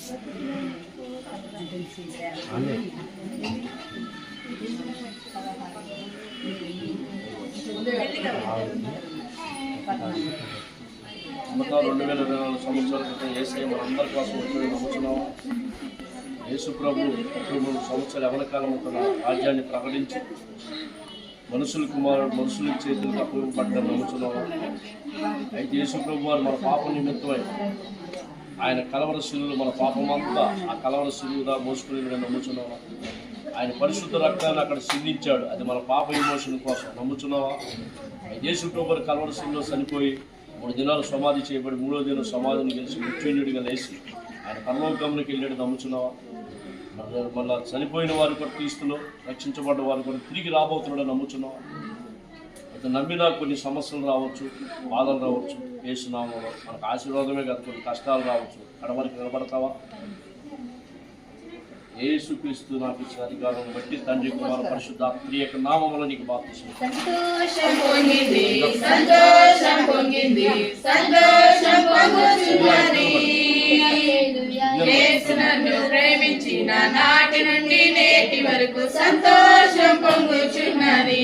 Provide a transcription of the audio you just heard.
సంవత్సరాల క్రితం యేసయ్య మనందరి కోసం వచ్చి నమ్ముతున్నాము. యేసు ప్రభు 3 సంవత్సరాలు యవనకాలం తన రాజ్యాన్ని ప్రకటించి మనుషుల చేతులకు అప్పగింపబడ్డారు నమ్ముతున్నాము. అయితే యేసు ప్రభు వారు మన పాప నిమిత్తమై ఆయన కలవర శిలువలో మన పాపమంతా ఆ కలవర శిలువుగా మోసుకుని నమ్ముతున్నావా? ఆయన పరిశుద్ధ రక్తాన్ని అక్కడ సిందించాడు, అది మన పాప విమోచన కోసం నమ్ముతున్నావా? యేసు ప్రభు వారు కలవర శిలువలో చనిపోయి 3 దినాలు సమాధి చేయబడి 3వ దినం సమాధిని గెలిచి మృత్యుంజయుడిగా లేచి ఆయన పరలోకంలోకి వెళ్ళాడు నమ్ముతున్నావా? మళ్ళీ చనిపోయిన వారి కొరకు క్రీస్తులో రక్షించబడ్డ వారి కొరకు తిరిగి రాబోతున్నాడు నమ్ముతున్నావా? అయితే నమ్మినా కొన్ని సమస్యలు రావచ్చు, బాధలు రావచ్చు. యేసునామములో మనకు ఆశీర్వాదమే కాదు, కొన్ని కష్టాలు రావచ్చు. అడవరికి నిలబడతావా? యేసుక్రీస్తు నాకు ఇచ్చిన అధికారం బట్టి తండ్రి కుమార పరిశుద్ధాత్మ యొక్క నామములో నీకు బాప్తిసం. ప్రేమించిన నాటి నుండి నేటి వరకు సంతోషం పొంగుచున్నది.